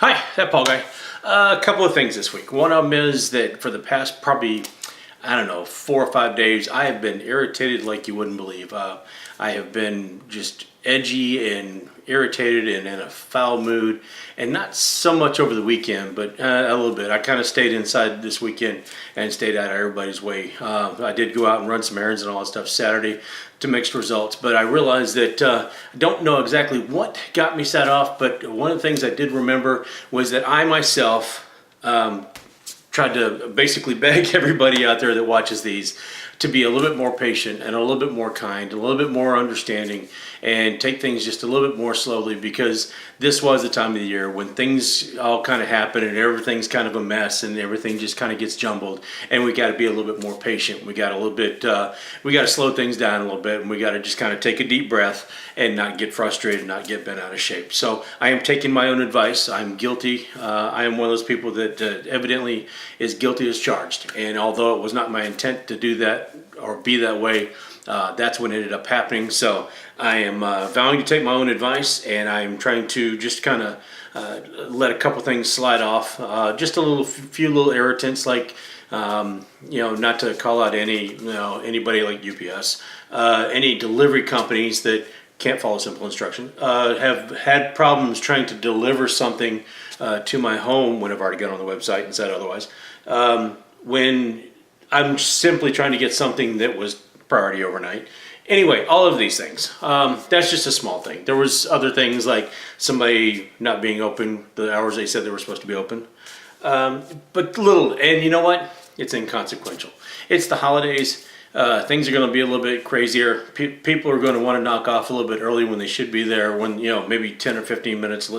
Hi, ThatPaulGuy. A couple of things this week. One of them is that for the past probably, I don't know, 4 or 5 days, I have been irritated like you wouldn't believe. I have been just edgy and irritated and in a foul mood, and not so much over the weekend, but a little bit. I kind of stayed inside this weekend and stayed out of everybody's way. I did go out and run some errands and all that stuff Saturday to mixed results, but I realized that I don't know exactly what got me set off, but one of the things I did remember was that I myself tried to basically beg everybody out there that watches these to be a little bit more patient and a little bit more kind, a little bit more understanding, and take things just a little bit more slowly, because this was the time of the year when things all kind of happen and everything's kind of a mess and everything just kind of gets jumbled, and we got to be a little bit more patient. We got a little bit, we got to slow things down a little bit, and we got to just kind of take a deep breath and not get frustrated, not get bent out of shape. So I am taking my own advice. I'm guilty. I am one of those people that evidently is guilty as charged. And although it was not my intent to do that or be that way, that's what ended up happening. So I am vowing to take my own advice, and I'm trying to just kind of let a couple things slide off. Just a few little irritants, like not to call out anybody like UPS, any delivery companies that can't follow simple instruction, have had problems trying to deliver something to my home when I've already got on the website and said otherwise. When I'm simply trying to get something that was priority overnight. Anyway, all of these things. That's just a small thing. There was other things like somebody not being open the hours they said they were supposed to be open. But little, and you know what? It's inconsequential. It's the holidays. Things are going to be a little bit crazier. People are going to want to knock off a little bit early when they should be there, when, maybe 10 or 15 minutes,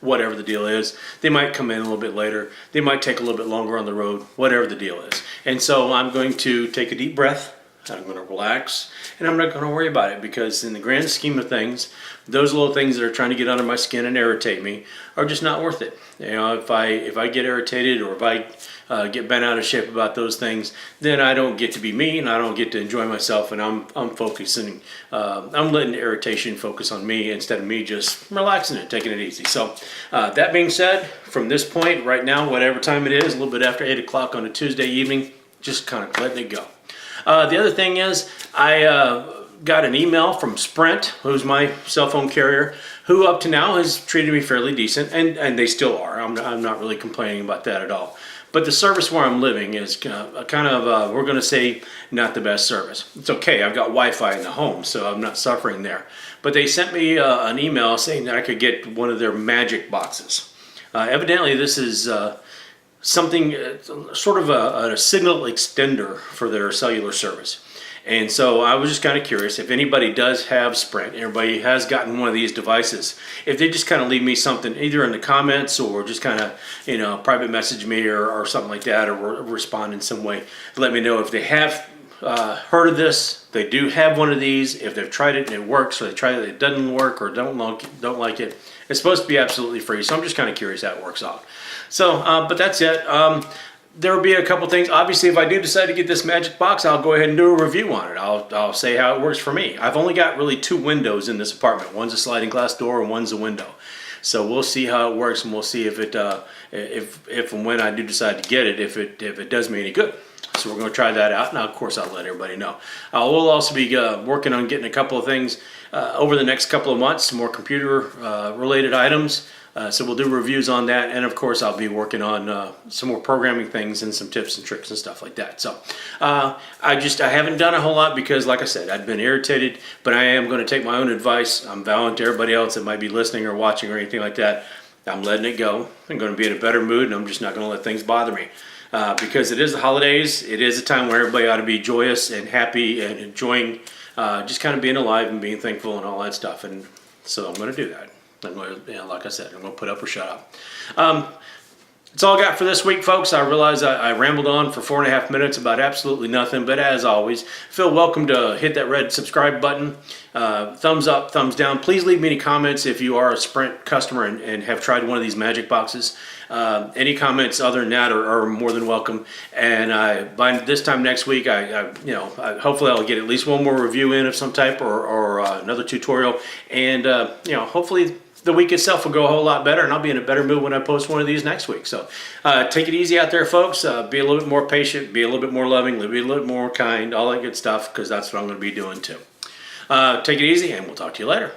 whatever the deal is. They might come in a little bit later. They might take a little bit longer on the road, whatever the deal is. And so I'm going to take a deep breath. I'm going to relax, and I'm not going to worry about it, because in the grand scheme of things, those little things that are trying to get under my skin and irritate me are just not worth it. If I get irritated, or if I get bent out of shape about those things, then I don't get to be me, and I don't get to enjoy myself, and I'm focusing, I'm letting the irritation focus on me instead of me just relaxing and taking it easy. So that being said, from this point right now, whatever time it is, a little bit after 8 o'clock on a Tuesday evening, just kind of letting it go. The other thing is, I got an email from Sprint, who's my cell phone carrier, who up to now has treated me fairly decent, and they still are. I'm not really complaining about that at all. But the service where I'm living is kind of, we're going to say, not the best service. It's okay, I've got Wi-Fi in the home, so I'm not suffering there. But they sent me an email saying that I could get one of their magic boxes. Evidently, this is something, sort of a signal extender for their cellular service. And so I was just kind of curious if anybody does have Sprint, everybody has gotten one of these devices, if they just kind of leave me something either in the comments, or just kind of private message me or something like that, or respond in some way, let me know if they have heard of this, they do have one of these, if they've tried it and it works, or they tried it, it doesn't work, or don't like it. It's supposed to be absolutely free, so I'm just kind of curious how it works out. So, but that's it. There will be a couple things. Obviously, if I do decide to get this magic box, I'll go ahead and do a review on it. I'll say how it works for me. I've only got really 2 windows in this apartment. One's a sliding glass door and one's a window. So we'll see how it works, and we'll see if it, if and when I do decide to get it, if it does me any good. So we're going to try that out. Now, of course, I'll let everybody know. We'll also be working on getting a couple of things over the next couple of months, some more computer related items. So we'll do reviews on that, and of course I'll be working on some more programming things and some tips and tricks and stuff like that. So I haven't done a whole lot because, like I said, I've been irritated, but I am going to take my own advice. I'm vowing to everybody else that might be listening or watching or anything like that, I'm letting it go. I'm going to be in a better mood, and I'm just not going to let things bother me. Because it is the holidays, it is a time where everybody ought to be joyous and happy and enjoying just kind of being alive and being thankful and all that stuff. And so I'm going to do that. I'm going to, like I said, I'm going to put up or shut up. That's all I got for this week, folks. I realize I rambled on for 4.5 minutes about absolutely nothing, but as always, feel welcome to hit that red subscribe button, thumbs up, thumbs down. Please leave me any comments if you are a Sprint customer and have tried one of these magic boxes. Any comments other than that are more than welcome. And by this time next week, hopefully I'll get at least one more review in of some type, or another tutorial, and hopefully the week itself will go a whole lot better, and I'll be in a better mood when I post one of these next week. So take it easy out there, folks. Be a little bit more patient, be a little bit more loving, be a little bit more kind, all that good stuff, because that's what I'm going to be doing too. Take it easy, and we'll talk to you later.